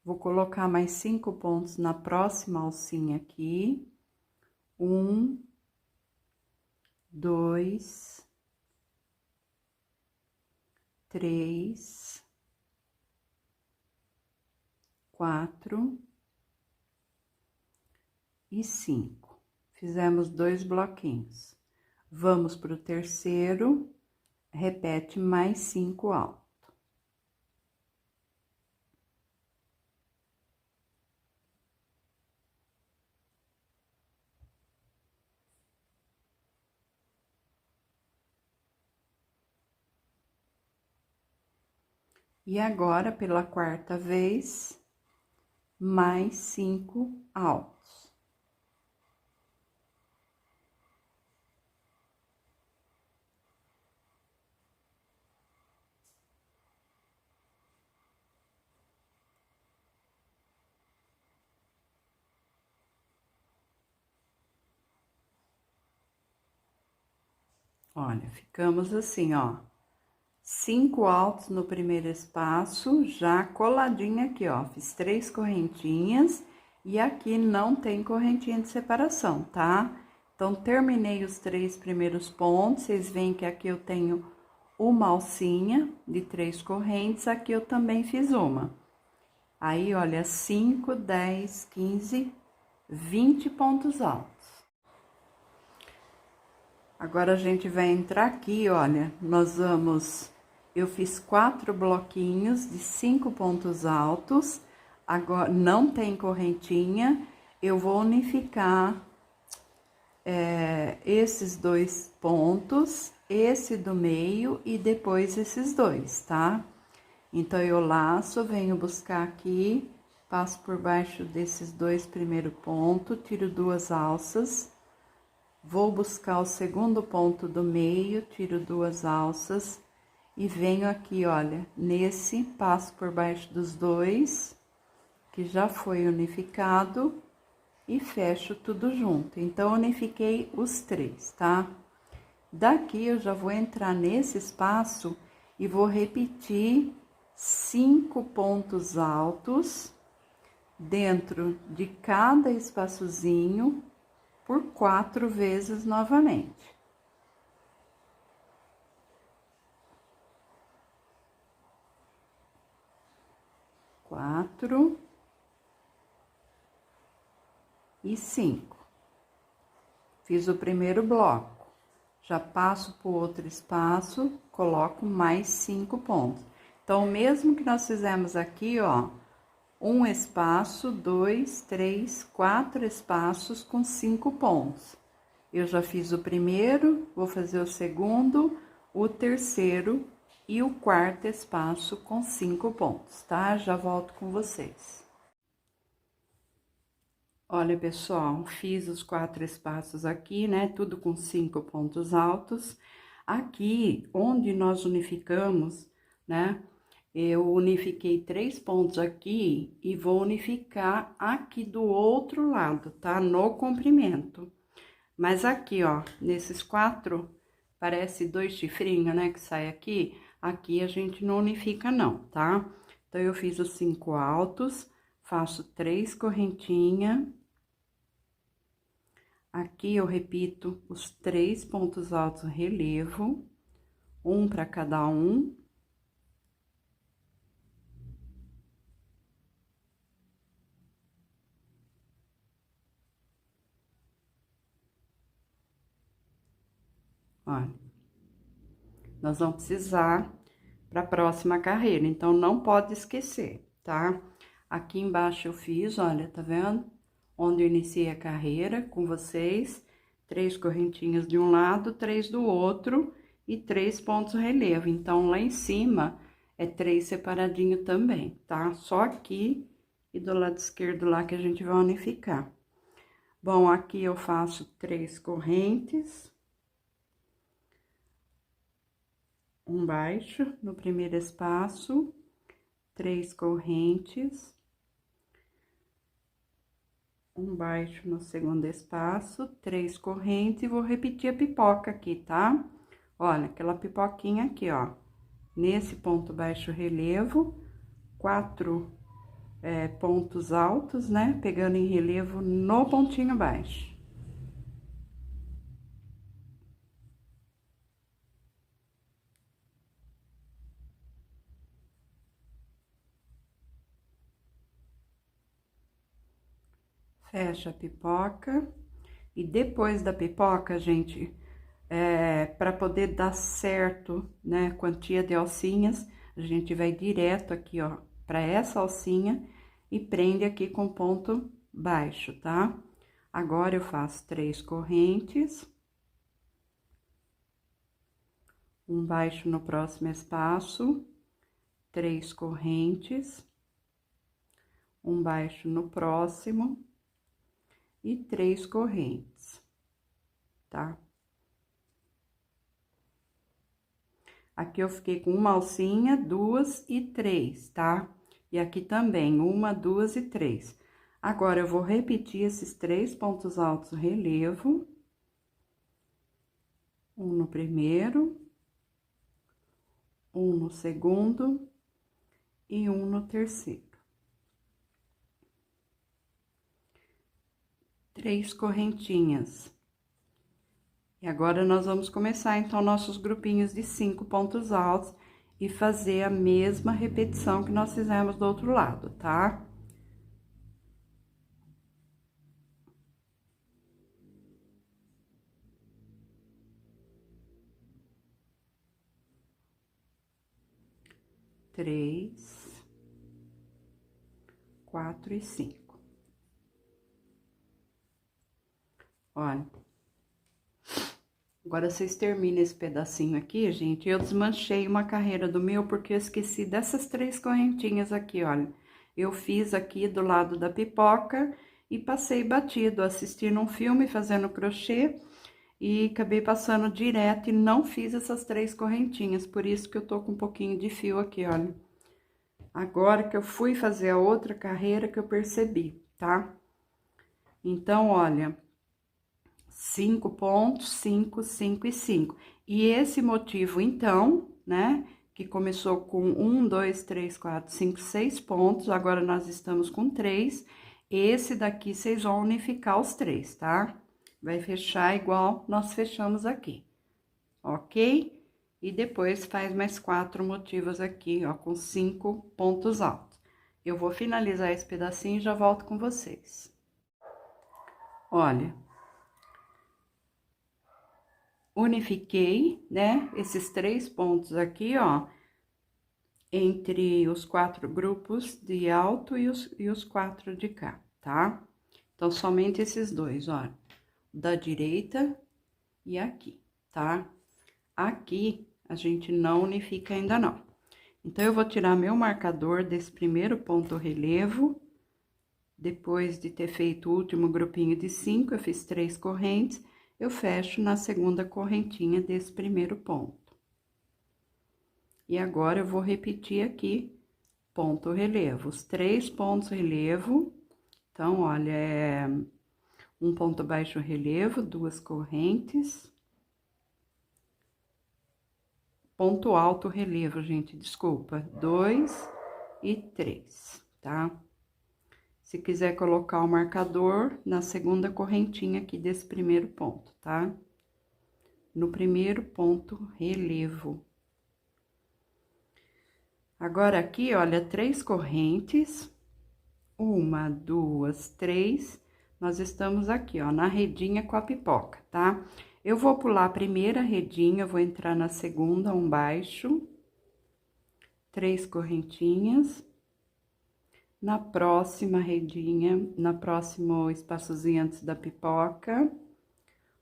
Vou colocar mais 5 pontos na próxima alcinha aqui. 1, 2, 3, 4 e 5. Fizemos 2 bloquinhos. Vamos para o terceiro, repete mais 5 alto. E agora, pela quarta vez, mais 5 altos. Olha, ficamos assim, ó, 5 altos no primeiro espaço, já coladinho aqui, ó. Fiz 3 correntinhas e aqui não tem correntinha de separação, tá? Então, terminei os 3 primeiros pontos, vocês veem que aqui eu tenho uma alcinha de 3 correntes, aqui eu também fiz uma. Aí, olha, 5, 10, 15, 20 pontos altos. Agora, a gente vai entrar aqui, olha, eu fiz 4 bloquinhos de 5 pontos altos, agora não tem correntinha, eu vou unificar esses 2 pontos, esse do meio e depois esses 2, tá? Então, eu laço, venho buscar aqui, passo por baixo desses 2 primeiros pontos, tiro 2 alças. Vou buscar o segundo ponto do meio, tiro 2 alças e venho aqui, olha, nesse, passo por baixo dos 2, que já foi unificado, e fecho tudo junto. Então, unifiquei os 3, tá? Daqui, eu já vou entrar nesse espaço e vou repetir 5 pontos altos dentro de cada espaçozinho, por 4 vezes novamente. Quatro e 5. Fiz o primeiro bloco. Já passo para o outro espaço, coloco mais 5 pontos. Então, o mesmo que nós fizemos aqui, ó, um espaço, 2, 3, 4 espaços com 5 pontos. Eu já fiz o primeiro, vou fazer o segundo, o terceiro e o quarto espaço com 5 pontos, tá? Já volto com vocês. Olha, pessoal, fiz os 4 espaços aqui, né? Tudo com 5 pontos altos. Aqui, onde nós unificamos, né? Eu unifiquei 3 pontos aqui e vou unificar aqui do outro lado, tá? No comprimento. Mas aqui, ó, nesses 4, parece 2 chifrinhos, né, que sai aqui. Aqui a gente não unifica não, tá? Então, eu fiz os 5 altos, faço 3 correntinhas. Aqui eu repito os 3 pontos altos relevo, um para cada um. Olha, nós vamos precisar para a próxima carreira, então não pode esquecer, tá? Aqui embaixo eu fiz, olha, tá vendo? Onde eu iniciei a carreira com vocês, 3 correntinhas de um lado, 3 do outro e 3 pontos relevo. Então, lá em cima é 3 separadinho também, tá? Só aqui e do lado esquerdo lá que a gente vai unificar. Bom, aqui eu faço 3 correntes. Um baixo no primeiro espaço, 3 correntes, um baixo no segundo espaço, 3 correntes, e vou repetir a pipoca aqui, tá? Olha, aquela pipoquinha aqui, ó, nesse ponto baixo relevo, 4 pontos altos, né? Pegando em relevo no pontinho baixo. Fecha a pipoca. E depois da pipoca, gente, para poder dar certo, né, quantia de alcinhas, a gente vai direto aqui, ó, para essa alcinha e prende aqui com ponto baixo, tá? Agora, eu faço 3 correntes. Um baixo no próximo espaço, 3 correntes. Um baixo no próximo e 3 correntes, tá? Aqui eu fiquei com uma alcinha, 2 e 3, tá? E aqui também, 1, 2 e 3. Agora, eu vou repetir esses 3 pontos altos relevo. Um no primeiro, um no segundo e um no terceiro. 3 correntinhas. E agora, nós vamos começar, então, nossos grupinhos de 5 pontos altos e fazer a mesma repetição que nós fizemos do outro lado, tá? Três, 4 e 5. Olha. Agora, vocês terminam esse pedacinho aqui, gente. Eu desmanchei uma carreira do meu, porque eu esqueci dessas 3 correntinhas aqui, olha. Eu fiz aqui do lado da pipoca e passei batido, assistindo um filme, fazendo crochê. E acabei passando direto e não fiz essas 3 correntinhas, por isso que eu tô com um pouquinho de fio aqui, olha. Agora que eu fui fazer a outra carreira que eu percebi, tá? Então, olha, 5 pontos, 5, 5 e 5. E esse motivo, então, né, que começou com 1, 2, 3, 4, 5, 6 pontos, agora nós estamos com 3. Esse daqui, vocês vão unificar os 3, tá? Vai fechar igual nós fechamos aqui, ok? E depois faz mais 4 motivos aqui, ó, com 5 pontos altos. Eu vou finalizar esse pedacinho e já volto com vocês. Olha, unifiquei, né, esses 3 pontos aqui, ó, entre os 4 grupos de alto e os 4 de cá, tá? Então, somente esses dois, ó, da direita e aqui, tá? Aqui, a gente não unifica ainda não. Então, eu vou tirar meu marcador desse primeiro ponto relevo. Depois de ter feito o último grupinho de 5, eu fiz 3 correntes, eu fecho na segunda correntinha desse primeiro ponto. E agora, eu vou repetir aqui, ponto relevo, os 3 pontos relevo. Então, olha, é um ponto baixo relevo, 2 correntes. Ponto alto relevo, gente, desculpa, 2 e 3, tá? Se quiser colocar o marcador na segunda correntinha aqui desse primeiro ponto, tá? No primeiro ponto relevo. Agora, aqui, olha, 3 correntes, 1, 2, 3, nós estamos aqui, ó, na redinha com a pipoca, tá? Eu vou pular a primeira redinha, vou entrar na segunda, um baixo, 3 correntinhas. Na próxima redinha, na próximo espaçozinho antes da pipoca,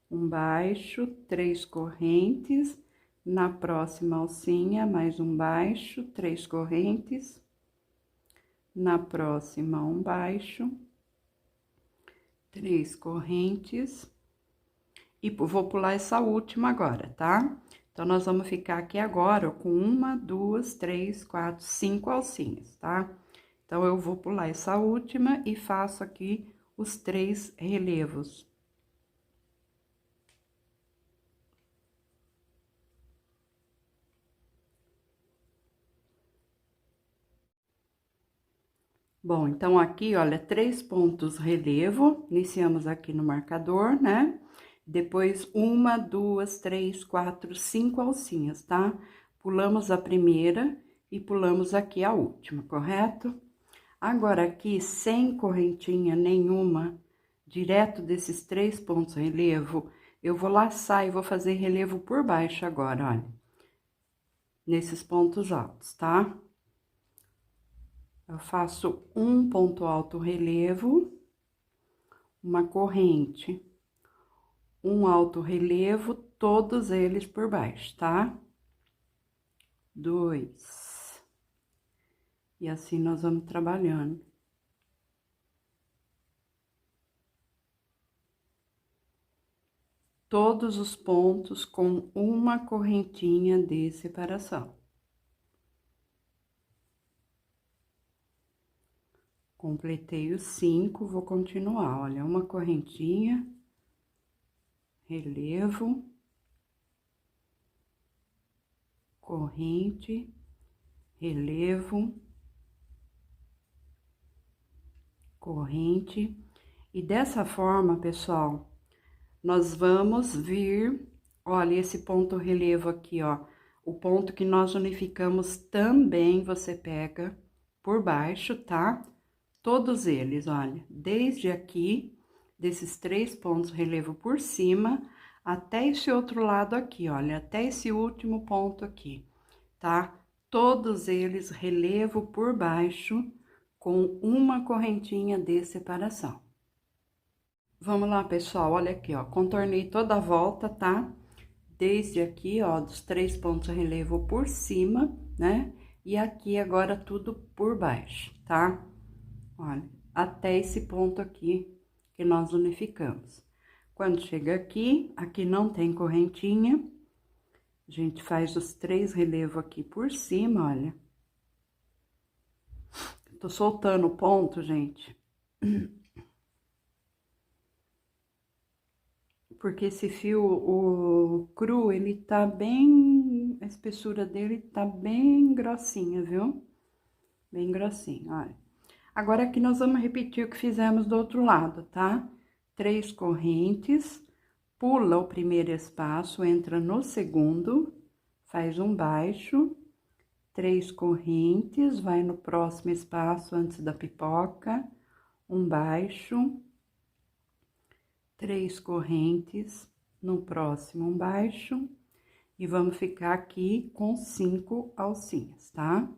um baixo, 3 correntes. Na próxima alcinha, mais um baixo, 3 correntes. Na próxima, um baixo, 3 correntes. E vou pular essa última agora, tá? Então, nós vamos ficar aqui agora, ó, com 1, 2, 3, 4, 5 alcinhas, tá? Então, eu vou pular essa última e faço aqui os 3 relevos. Bom, então, aqui, olha, 3 pontos relevo, iniciamos aqui no marcador, né? Depois, 1, 2, 3, 4, 5 alcinhas, tá? Pulamos a primeira e pulamos aqui a última, correto? Agora, aqui, sem correntinha nenhuma, direto desses 3 pontos relevo, eu vou laçar e vou fazer relevo por baixo agora, olha. Nesses pontos altos, tá? Eu faço um ponto alto relevo, uma corrente, um alto relevo, todos eles por baixo, tá? 2. E assim nós vamos trabalhando. Todos os pontos com uma correntinha de separação. Completei os 5, vou continuar, olha, uma correntinha, relevo, corrente, relevo, corrente. E dessa forma, pessoal, nós vamos vir, olha, esse ponto relevo aqui, ó, o ponto que nós unificamos também você pega por baixo, tá? Todos eles, olha, desde aqui, desses 3 pontos relevo por cima, até esse outro lado aqui, olha, até esse último ponto aqui, tá? Todos eles relevo por baixo com uma correntinha de separação. Vamos lá, pessoal, olha aqui, ó, contornei toda a volta, tá? Desde aqui, ó, dos 3 pontos relevo por cima, né? E aqui agora tudo por baixo, tá? Olha, até esse ponto aqui que nós unificamos. Quando chega aqui, aqui não tem correntinha, a gente faz os 3 relevos aqui por cima, olha. Tô soltando o ponto, gente. Porque esse fio, o cru, ele tá bem, a espessura dele tá bem grossinha, viu? Bem grossinha, olha. Agora, aqui nós vamos repetir o que fizemos do outro lado, tá? 3 correntes, pula o primeiro espaço, entra no segundo, faz um baixo, 3 correntes, vai no próximo espaço antes da pipoca, um baixo, 3 correntes, no próximo um baixo, e vamos ficar aqui com 5 alcinhas, tá?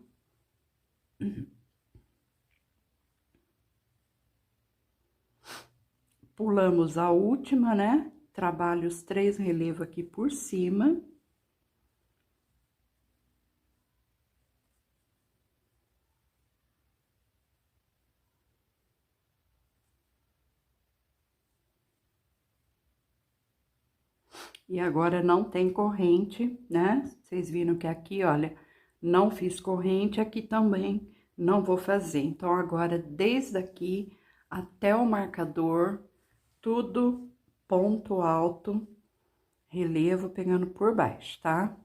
Pulamos a última, né? Trabalho os 3 relevos aqui por cima. E agora não tem corrente, né? Vocês viram que aqui, olha, não fiz corrente, aqui também não vou fazer. Então, agora, desde aqui até o marcador, tudo ponto alto, relevo pegando por baixo, tá?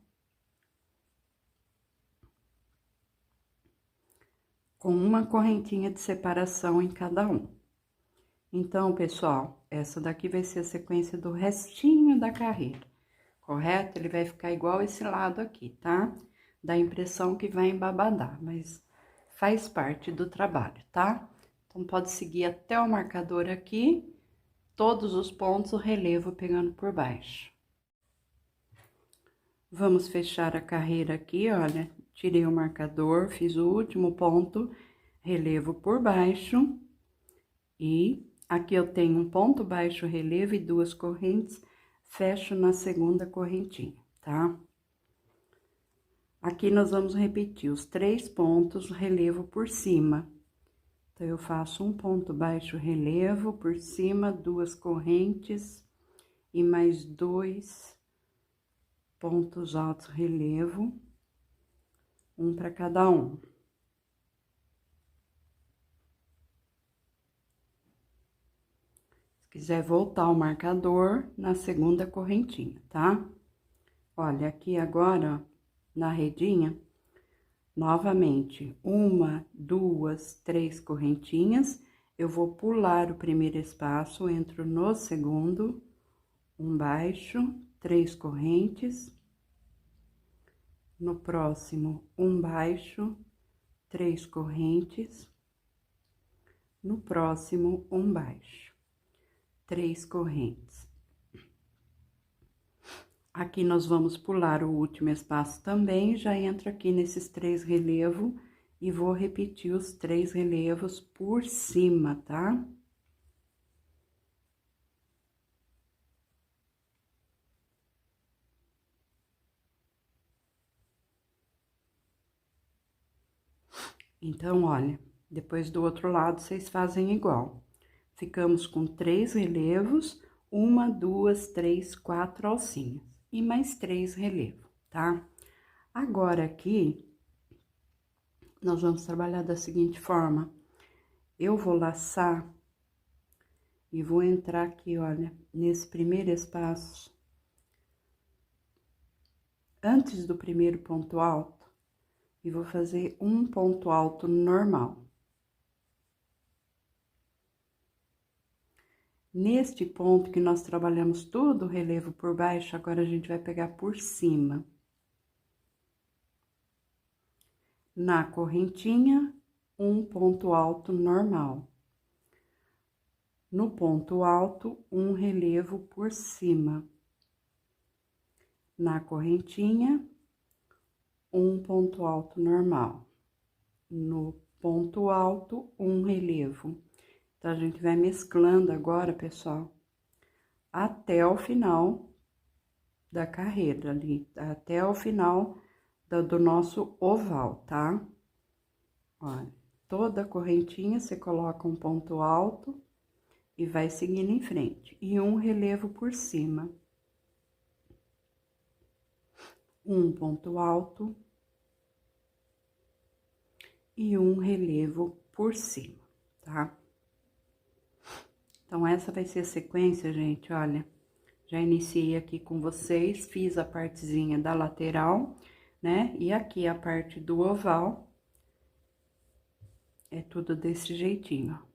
Com uma correntinha de separação em cada um. Então, pessoal, essa daqui vai ser a sequência do restinho da carreira, correto? Ele vai ficar igual esse lado aqui, tá? Dá a impressão que vai embabadar, mas faz parte do trabalho, tá? Então, pode seguir até o marcador aqui, todos os pontos, o relevo pegando por baixo. Vamos fechar a carreira aqui, olha, tirei o marcador, fiz o último ponto, relevo por baixo, e aqui eu tenho um ponto baixo relevo e 2 correntes, fecho na segunda correntinha, tá? Aqui nós vamos repetir os 3 pontos relevo por cima. Então, eu faço um ponto baixo relevo por cima, 2 correntes e mais 2 pontos altos relevo, um para cada um. Se quiser voltar o marcador na segunda correntinha, tá? Olha, aqui agora, ó, na redinha, novamente, 1, 2, 3 correntinhas, eu vou pular o primeiro espaço, entro no segundo, um baixo, 3 correntes, no próximo, um baixo, 3 correntes, no próximo, um baixo, 3 correntes. Aqui nós vamos pular o último espaço também, já entro aqui nesses 3 relevos e vou repetir os 3 relevos por cima, tá? Então, olha, depois do outro lado, vocês fazem igual. Ficamos com 3 relevos, 1, 2, 3, 4 alcinhas. E mais 3 relevos, tá? Agora, aqui, nós vamos trabalhar da seguinte forma. Eu vou laçar e vou entrar aqui, olha, nesse primeiro espaço. antes do primeiro ponto alto e vou fazer um ponto alto normal. Neste ponto que nós trabalhamos todo o relevo por baixo, agora a gente vai pegar por cima. Na correntinha, um ponto alto normal. No ponto alto, um relevo por cima. Na correntinha, um ponto alto normal. No ponto alto, um relevo. Então, a gente vai mesclando agora, pessoal, até o final da carreira ali, até o final do nosso oval, tá? Olha, toda correntinha você coloca um ponto alto e vai seguindo em frente. E um relevo por cima. Um ponto alto e um relevo por cima, tá? Então, essa vai ser a sequência, gente, olha. Já iniciei aqui com vocês, fiz a partezinha da lateral, né? E aqui a parte do oval. É tudo desse jeitinho, ó.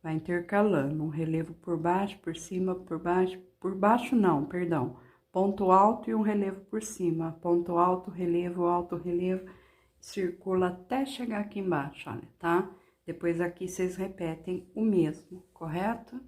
Vai intercalando um relevo por baixo, por cima, por baixo não, perdão. Ponto alto e um relevo por cima. Ponto alto, relevo, circula até chegar aqui embaixo, olha, tá? Depois aqui vocês repetem o mesmo, correto?